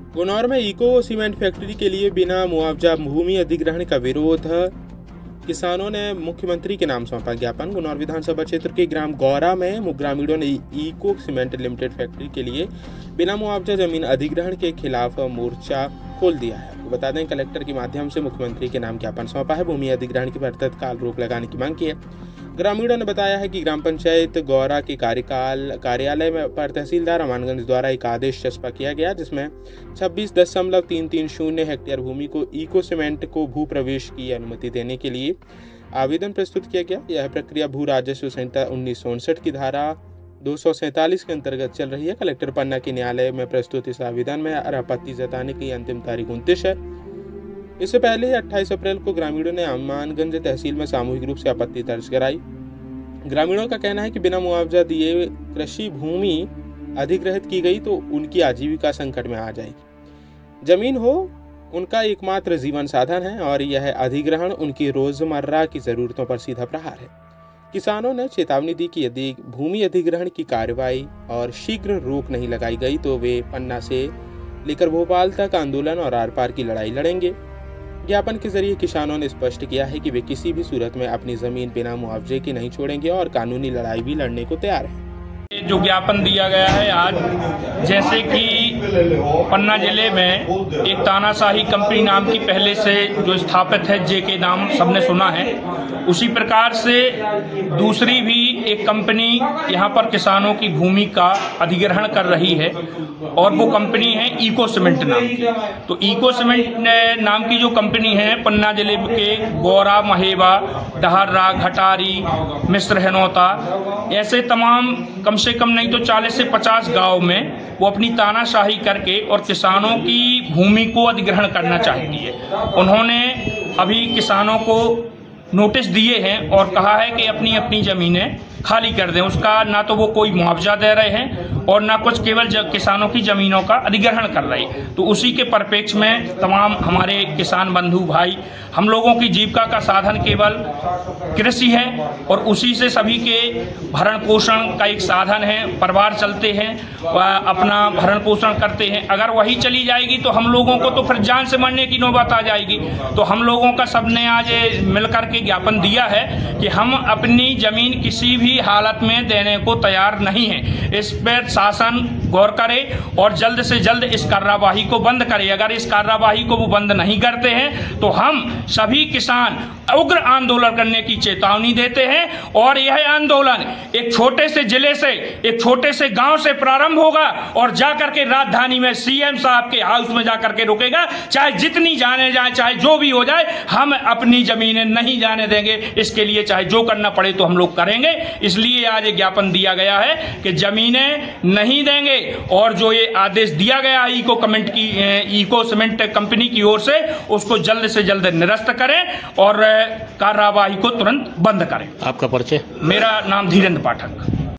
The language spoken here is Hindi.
गुनौर में इको सीमेंट फैक्ट्री के लिए बिना मुआवजा भूमि अधिग्रहण का विरोध, किसानों ने मुख्यमंत्री के नाम सौंपा ज्ञापन। गुनौर विधानसभा क्षेत्र के ग्राम गौरा में ग्रामीणों ने इको सीमेंट लिमिटेड फैक्ट्री के लिए बिना मुआवजा जमीन अधिग्रहण के खिलाफ मोर्चा खोल दिया है। आपको बता दें, कलेक्टर के माध्यम से मुख्यमंत्री के नाम ज्ञापन सौंपा है। भूमि अधिग्रहण की पर तत्काल रोक लगाने की मांग की है। ग्रामीणों ने बताया है कि ग्राम पंचायत गौरा के कार्यालय में पर तहसीलदार अमानगंज द्वारा एक आदेश चस्पा किया गया, जिसमें 26.330 हेक्टेयर भूमि को इको सीमेंट को भू प्रवेश की अनुमति देने के लिए आवेदन प्रस्तुत किया गया। यह प्रक्रिया भू राजस्व संहिता 1959 की धारा 247 के अंतर्गत चल रही है। कलेक्टर पन्ना के न्यायालय में प्रस्तुत इस आवेदन में आपत्ति जताने की अंतिम तारीख 29 है। इससे पहले 28 अप्रैल को ग्रामीणों ने अमानगंज तहसील में सामूहिक रूप से आपत्ति दर्ज कराई। ग्रामीणों का कहना है कि बिना मुआवजा दिए कृषि भूमि अधिग्रहित की गई तो उनकी आजीविका संकट में आ जाएगी। जमीन हो उनका एकमात्र जीवन साधन है और यह अधिग्रहण उनकी रोजमर्रा की जरूरतों पर सीधा प्रहार है। किसानों ने चेतावनी दी कि यदि भूमि अधिग्रहण की कार्रवाई और शीघ्र रोक नहीं लगाई गई तो वे पन्ना से लेकर भोपाल तक आंदोलन और आर पार की लड़ाई लड़ेंगे। ज्ञापन के जरिए किसानों ने स्पष्ट किया है कि वे किसी भी सूरत में अपनी जमीन बिना मुआवजे की नहीं छोड़ेंगे और कानूनी लड़ाई भी लड़ने को तैयार हैं। जो ज्ञापन दिया गया है आज, जैसे कि पन्ना जिले में एक तानाशाही कंपनी नाम की पहले से जो स्थापित है, जे के नाम सबने सुना है, उसी प्रकार से दूसरी भी एक कंपनी यहाँ पर किसानों की भूमि का अधिग्रहण कर रही है और वो कंपनी है इको सीमेंट नाम की। तो इको सीमेंट नाम की जो कंपनी है, पन्ना जिले के गौरा, महेवा, डहर्रा, घटारी, मिश्र, हनौता, ऐसे तमाम कम से कम नहीं तो 40 से 50 गांव में वो अपनी तानाशाही करके और किसानों की भूमि को अधिग्रहण करना चाहती है। उन्होंने अभी किसानों को नोटिस दिए हैं और कहा है कि अपनी अपनी जमीनें खाली कर दें। उसका ना तो वो कोई मुआवजा दे रहे हैं और ना कुछ, केवल किसानों की जमीनों का अधिग्रहण कर रहे हैं। तो उसी के परिप्रेक्ष्य में तमाम हमारे किसान बंधु भाई, हम लोगों की जीविका का साधन केवल कृषि है और उसी से सभी के भरण पोषण का एक साधन है, परिवार चलते हैं, अपना भरण पोषण करते हैं। अगर वही चली जाएगी तो हम लोगों को तो फिर जान से मरने की नौबत आ जाएगी। तो हम लोगों का सबने आज मिलकर के ज्ञापन दिया है कि हम अपनी जमीन किसी भी हालत में देने को तैयार नहीं है। इस पर शासन गौर करे और जल्द से जल्द इस कार्यवाही को बंद करे। अगर इस कार्यवाही को वो बंद नहीं करते हैं तो हम सभी किसान उग्र आंदोलन करने की चेतावनी देते हैं और यह आंदोलन एक छोटे से जिले से, एक छोटे से गांव से प्रारंभ होगा और जाकर के राजधानी में सीएम साहब के हाउस में जाकर के रुकेगा। चाहे जितनी जाने जाए, चाहे जो भी हो जाए, हम अपनी जमीनें नहीं जाने देंगे। इसके लिए चाहे जो करना पड़े तो हम लोग करेंगे। इसलिए आज ये ज्ञापन दिया गया है कि जमीनें नहीं देंगे और जो ये आदेश दिया गया है इको सीमेंट कंपनी की ओर से, उसको जल्द से जल्द निरस्त करें और कार्यवाही को तुरंत बंद करें। आपका परिचय? मेरा नाम धीरेन्द्र पाठक।